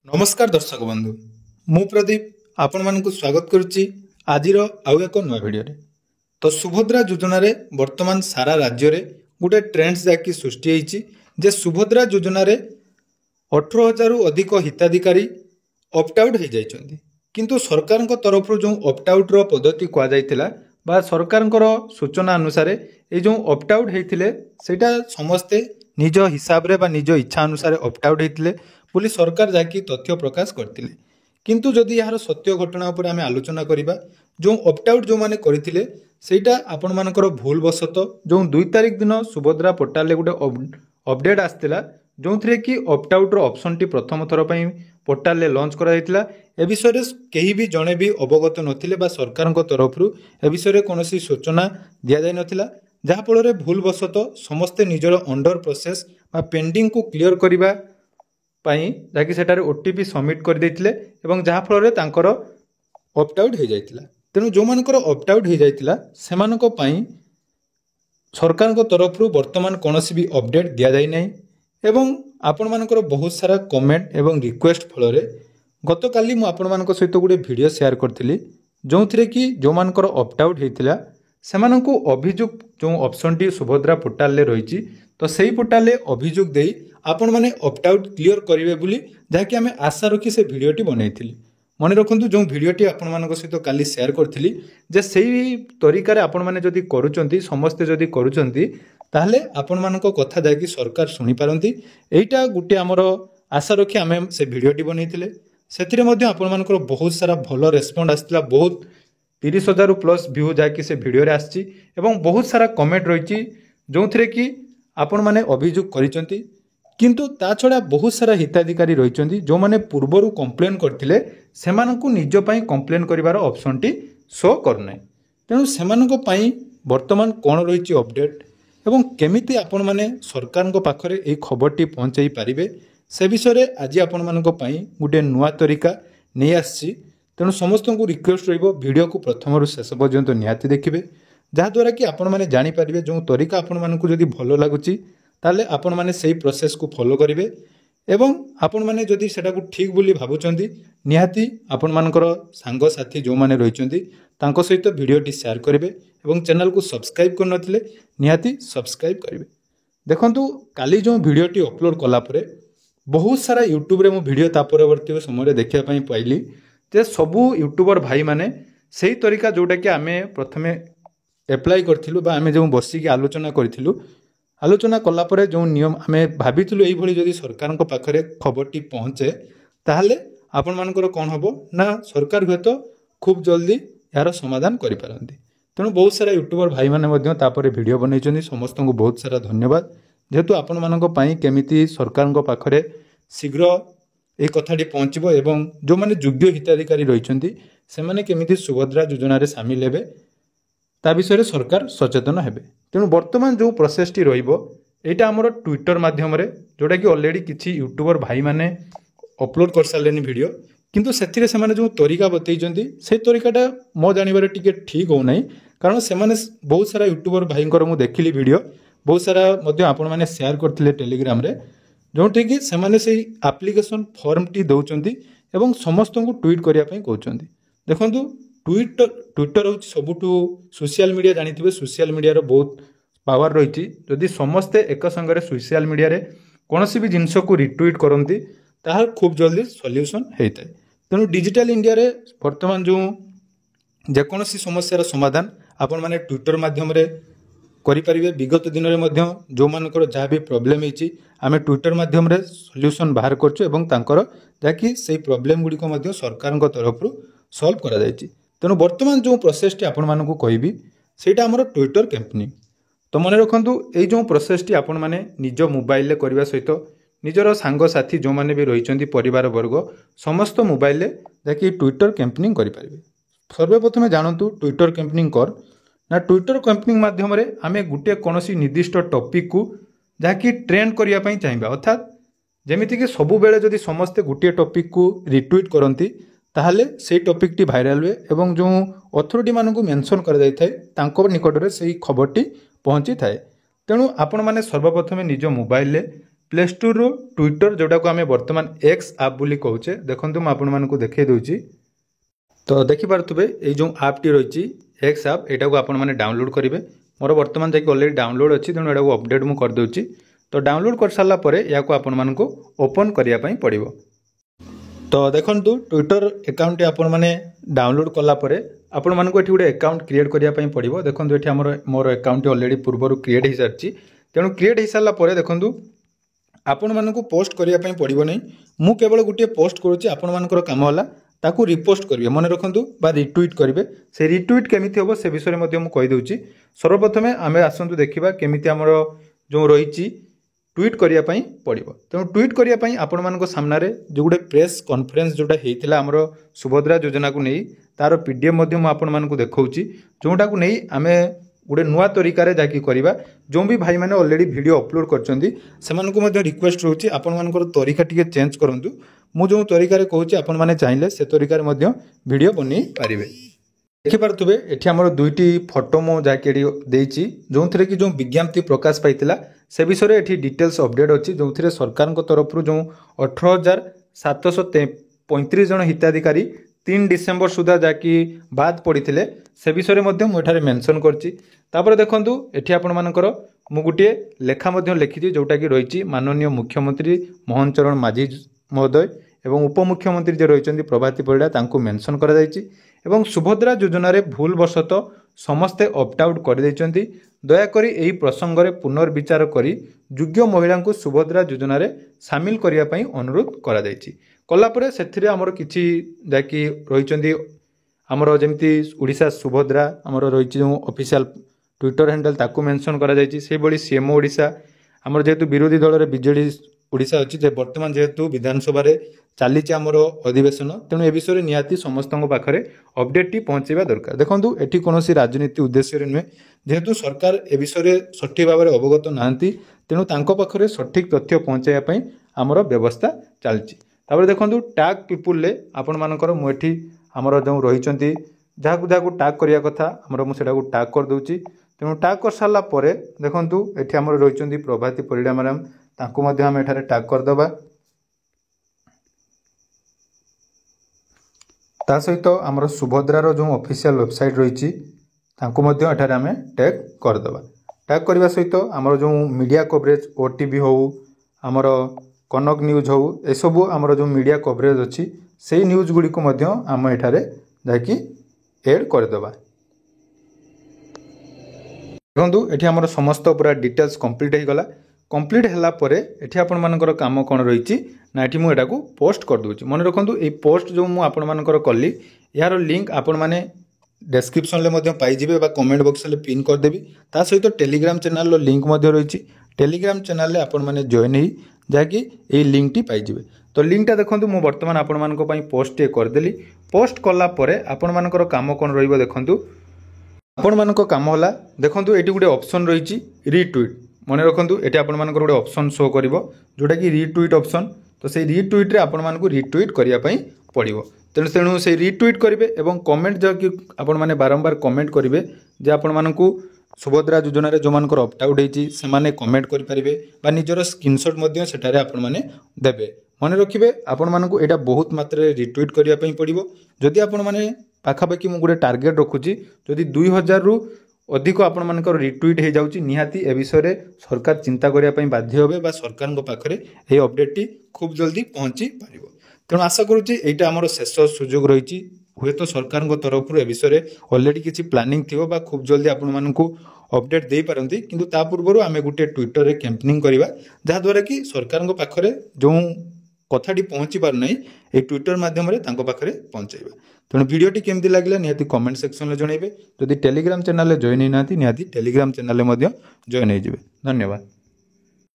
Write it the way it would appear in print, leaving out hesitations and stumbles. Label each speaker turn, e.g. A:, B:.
A: नमस्कार दर्शक बंधु मु प्रदीप आपण मानक स्वागत करुच्ची आज आउ एक नुआ भिडियो तो सुभद्रा योजना रे वर्तमान सारा राज्य रे गोटे ट्रेंड्स जाकि सृष्टि होईची जे सुभद्रा योजना रे 18,000 रु अधिक हिताधिकारी ऑप्ट आउट हो जाइछन्ती किंतु सरकार तरफ जो ऑप्ट आउट रो पद्धति कह जाइतिला बा सरकार सूचना अनुसार ये जो ऑप्ट आउट होइतिले सेटा समस्ते निज हिसाब रे बा निज इच्छा अनुसार ऑप्ट आउट होइतिले बोली सरकार जाकि तथ्य प्रकाश करते किंतु जदि यार सत्य घटना उपर आम आलोचना करवा जो ऑप्ट आउट जो मैंने करते सेटा आपण मानकर भूल वशत जो 2 तारिख दिन सुभद्रा पोर्टाल गोटे अपडेट आसला जो थे कि ऑप्ट आउट ऑप्शन टी प्रथम थर पोर्टाल लॉन्च कराइला ए विषय कहीं भी जड़े भी अवगत नथिले बा सरकार तरफ ए विषय कौन सूचना दि जाई नथिला जहाँफल भूल वशत समस्ते निजर अंडर प्रोसेस बा पेंडिंग को क्लियर करने जहाँकि सेटारे ओटीपी सबमिट कर देथिले एवं जहाँफल तांकर ऑप्ट आउट हो जाइतिला तेणु जो मानकर ऑप्ट आउट हो जाइतिला सेमानक पई सरकार तरफ वर्तमान कौन भी अपडेट दि जाई नै एवं आपण मानकर बहुत सारा कमेंट एवं रिक्वेस्ट फल गत काली मु आपण मानक सहित गोटे वीडियो शेयर करथिली जो थे कि जो मानकर ऑप्ट आउट होइतिला सेमानकु अभियोग जो ऑप्शन टी सुभद्रा पोर्टाल रही तो सही पोर्टाल अभियोग देई आपण माने ऑप्ट आउट क्लियर करेंगे बोली जहाँकि आम आशा रखी से भिडटी बनई मन रखु जो भिडटी आपण मान सहित काली शेयर करी जे सही तरीका आपण मैंने जदि करुँच समस्ते जदि करुँच ताहले आपण मान कथा जाकि सरकार शुणी पारती एटा गोटे आमर आशा रखी आम से भिडटी बनई से आपण मानकर बहुत सारा भल रेस्पॉन्ड आसला बहुत 30,000 प्लस व्यू जाकि से भिडियो आसी बहुत सारा कमेंट रही जो थे कि आपण मैंने अभियोग करिसेंती किंतु ता छड़ा बहुत सारा हिताधिकारी रही जो मैंने पूर्वर कंप्लेन करते सेमानकु निज पई कंप्लेन करिवार ऑप्शन टी शो करना तेणु सेमानक पई वर्तमान कौन रही अपडेट एवं केमिति आपण माने सरकार पाखरे ए खबर टी पहुंचाई पारिबे से विषय आज आपण मानक पई गोटे नुआ तरीका नहीं आसी तेणु समस्त को रिक्वेस्ट रहिबो वीडियो को प्रथम शेष पर्यंत निहाती देखिबे जहाँद्वारा कि आपण माने जानी पारिबे जो तरीका आपण मानकु जदि भलो लागुची ताले आपण माने सही प्रोसेस को फॉलो करिवे एवं आपण माने जदि सेटा को ठीक बोली भाबुचंदी निहाती आपण मानकर सांग साथी जो माने रहिचंदी तांको सहित वीडियोटी शेयर करिवे एवं चैनल को सब्सक्राइब कर नथिले निहाती सब्सक्राइब करिवे देखंतु काली जो वीडियोटी अपलोड कला परे बहुत सारा यूट्यूब रे मो वीडियो ता परवर्ती समय देखिया पई पाइली जे सबु यूट्यूबर भाई माने सही तरीका जोटा कि आमे प्रथमे एप्लाई करथिलु बा आमे जो बसी के आलोचना करथिलु आलोचना कला परे जो नियम आमे भाबिथिलु एई भली जदि सरकार को पाखरे खबरटी पहुँचे ताहले आपण मानकर कौन हबो ना सरकार हेतु खूब जल्दी यार समाधान करि पारंती तेणु बहुत सारा यूट्यूबर भाई माने मध्य तापरे वीडियो बनैछन्ती समस्त को बहुत सारा धन्यवाद जेहेतु आपण मानक पई केमिति सरकार को पाखरे शीघ्र ए कथाटी पहुँचबो एवं जो माने योग्य हिताधिकारी रहिछन्ती से माने केमिति सुभद्रा योजना रे शामिल हेबे ता विषय सरकार सचेतन हेबे तेणु वर्तमान जो प्रोसेस टी रहिबो एटा हमर ट्विटर माध्यम रे जोटा कि ऑलरेडी किछि यूट्यूबर भाई माने अपलोड कर सारलेनी वीडियो किंतु सेथिरे से माने जो तरीका बतैछन्ती से तरीकाटा मो जानिबारे टिके ठीक हो नै कारण से माने बहुत सारा यूट्यूबर भाईंकर मु देखिली वीडियो बहुत सारा मध्य आपण माने शेयर करथिले टेलीग्राम रे जोठी कि से माने सेही एप्लिकेशन फॉर्म टी दउचन्ती एवं समस्त को ट्वीट करिया पई कहउचन्ती देखंतु ट्विटर हूँ सबुठू सोशल मीडिया जानी सोशल मीडिया बहुत पावर रही जदि समस्ते एक संगे सोशल मीडिया रे कौन भी जिनस को रिट्वीट करती ताहा खूब जल्दी सॉल्यूशन होता है तेणु डिजिटल इंडिया रे वर्तमान जो जेकोसी समस्यार समाधान आपण माने ट्विटर माध्यम रे करें विगत दिन में जो मानकर जहाँ भी प्रोब्लेम होती आम ट्विटर माध्यम रे सॉल्यूशन बाहर कर जहाँकि से प्रोब्लेम गुड़िक सरकार तरफ सॉल्व करा जायछि तेणु वर्तमान जो प्रोसेस टी आपण मानकु कहबी सेटा हमर ट्विटर कैंपेनिंग तो मन रखंतु ए जो प्रोसेस टी आपण माने निज मोबाइल ले करबा सहित निजर सांग साथी जो माने भी रहिचंती परिवार वर्ग समस्त मोबाइल ले जाकि ट्विटर कैंपेनिंग करि परिबे सर्वप्रथम जानंतु ट्विटर कैंपेनिंग कर ना ट्विटर कैंपेनिंग माध्यम रे आमे गुटे कोनोसी निर्दिष्ट टॉपिक को जाकि ट्रेंड करिया पई चाहिबा अर्थात जेमिति कि सबु बेले जदि समस्त गुटे टॉपिक को रिट्वीट करंती ताहले से टॉपिक टी भाइराल हुए एवं जो अथॉरिटी मानकु मेंशन कर जाय थाए तांको निकट रे सेही खबर टी पहुंची थाए तेणु आपण माने सर्वप्रथम निज मोबाइल ले प्ले स्टोर रो ट्विटर जोटा को आम बर्तमान एक्स आप बोली कहूचे देखो मुझे आपको देखा दूची। तो देखिपे ये जो आपटी रही एक्स आप यहाँ को आपने डाउनलोड करेंगे। मोर बर्तमान जाकि अलरेडी डाउनलोड अच्छी तेणु यहाँ अपडेट मुझे करदे। तो डाउनलोड कर सारापर या आपको ओपन करने पड़ो। तो देखो ट्विटर अकाउंट आपण मैंने डाउनलोड कलापर आपण मानक ये गोटे अकाउंट क्रिएट करने पड़ो। देखो ये मोर अकाउंट अलरेडी पूर्व क्रिएट हो सारी तेणु क्रिएट हो सारापर देखो आपण मानक पोस्ट करने पड़ो नहीं। मु केवल गोटे पोस्ट करुच्ची आपण मानकर काम है ताकू रिपोस्ट करेंगे मन रखु बा रिट्वीट करेंगे। से रिट्वीट केमी हम से विषय में कहीदे। सर्वप्रथम आम आसतु देखा केमी आमर जो रही ट्वीट करने पड़ो। तेणु ट्वीट करने आपण मान सामने जो गोटे प्रेस कॉन्फ्रेंस जोटा होता आमर सुभद्रा योजना को नहीं तार पीडीएफ आपको देखा जोटा को नहीं आम गोटे नुआ तरीकार जाकि करवा। जो भी भाई मैंने ऑलरेडी वीडियो अपलोड कर रिक्वेस्ट रोचे आपण तरीका टी चेंज करूँ। मुझे तरीकार कहूँ आपण मैंने चाहिए से तरीकार वीडियो बन पारे। देखिपे ये आमर दुईटी फोटो मु जहाँकि देती जो थे कि जो विज्ञप्ति प्रकाश पाई से विषय ये डिटेल्स अपडेट अच्छी जो थे सरकार तरफ जो 18,735 जन हिताधिकारी 3 डिसेम्बर सुधा जहाँकि बाद पड़ी से विषय मुझे मेंशन कर देखूँ ये आपण मानकर मु गोटे लेखा लिखी जोटा कि रही माननीय मुख्यमंत्री मोहन चरण माझी महोदय एवं उपमुख्यमंत्री जो रही प्रभाती परिड़ा मेंशन कर सुभद्रा योजना रे भूलवशत समस्ते ऑप्ट आउट कर दयाकोरी यही प्रसंग में पुनर्विचार करी योग्य महिला को सुभद्रा योजना रे सामिल करने अनुरोध कलापर से आमर किसी जहाँकि रही आमर जमी ओडिशा सुभद्रा आमर रही जो ऑफिशियल ट्विटर हैंडल ताकू मेंशन कर सीएमओ ओडिशा आमर जेहेतु विरोधी दल बीजेडी ओडिशा अच्छी बर्तमान जेहेतु विधानसभा चली आमर अधिवेशन तेणु ए विषय निहाती समस्त पाखे अपडेट टी पहुँचवा दरकार। देखो ये कौन राजनीति उद्देश्य नुहे जेहेतु सरकार ए विषय सठिक भाव में अवगत नहांती तेणु पाखे सठिक तथ्य पहुँचाई आमर व्यवस्था चलती। देखो टैग पीपुल आपण मानकर मुझे आमर जो रही जहाँ जहाँ टैग करने कथा आमर मुझे टैग कर दूची। तेणु टैग कर सारापर देखो ये आमर रही प्रभाती परिड़ा मैडम तांको आम एठारे टैग करदे। ता सहित आमर सुभद्रार जो ऑफिशियल वेबसाइट रही एठारे आम टैग करदे। टैग करने सहित आमर जो मीडिया कवरेज ओटीवी हो आमर कनक न्यूज हो एसबू आमर जो मीडिया कवरेज अच्छी से न्यूज गुड़ी को आम एठारे जाकि एड करदे। देखो ये आमर समस्त पूरा डिटेल्स कंप्लीट हो गला। कंप्लीट है पर ये आपण मानकर काम कौन रही ना ये मुझे पोस्ट कर दूची। मन रखु ये पोस्ट जो मुझे कली यार लिंक आपण मैंने डिस्क्रिप्शन में पाइबे कमेंट बॉक्स में पिन करदेवी। ता सहित टेलीग्राम चैनल लिंक रही टेलीग्राम चैनल आपण मैंने जॉइन ही जहाँकि ये लिंक टी पाइबे। तो लिंकटा देखो मुझे बर्तमान आपण मान पोस्ट करदेली। पोस्ट कलापर आपण मानकर काम कौन रखु आपण मान काम है देखो ये गोटे ऑप्शन रही रिट्वीट मन रखु ये आपण मानकर गोटे ऑप्शन शो कर जोटा कि रिट्वीट ऑप्शन। तो से रिट्वीट रे आपण मानक रिट्वीट करने पड़ो। तेणु तेणु से रिट्वीट करेंगे और कमेंट जो कि आपण माने बारंबार कमेंट करेंगे जे आपण मानक सुभद्रा योजना रे जो मानकर ऑप्ट आउट होती से माने कमेंट करेंगे निजर स्क्रीनशॉट सेठारे आपण माने देबे। मन रखिए आपण मानक एटा बहुत मात्रा रिट्वीट करने पड़ो। जदि आपण माने पाखापाखि मुझे टार्गेट रखुची जदि 2000 रु अधिक आपण मानकर रिट्वीट हो जाउची निहाती ए विषय सरकार चिंता करने बाध्य हे सरकार पाखे ये अपडेट टी खूब जल्दी पहुँची पार। तेणु आशा करुच्ची यहाँ आमर शेष सुजोग रही हुए तो सरकार तरफ ए विषय अलरेडी किसी प्लानिंग थी खूब जल्दी आपण मानक अपडेट दे पारती किंतु ता पूर्व आम गोटे ट्विटर रे कैंपेनिंग करवा जहाँद्वारा कि सरकार पाखे जो कथाटी पहुँची पारना ये ट्विटर मध्यम पाखे पहुँचाइबा। तेणु वीडियोटी केमती लगे निहाती कमेंट सेक्शन में जनइबे। जदि टेलीग्राम चैनल जॉइन होना निहाती टेलीग्राम चैनल जॉइन हो। धन्यवाद।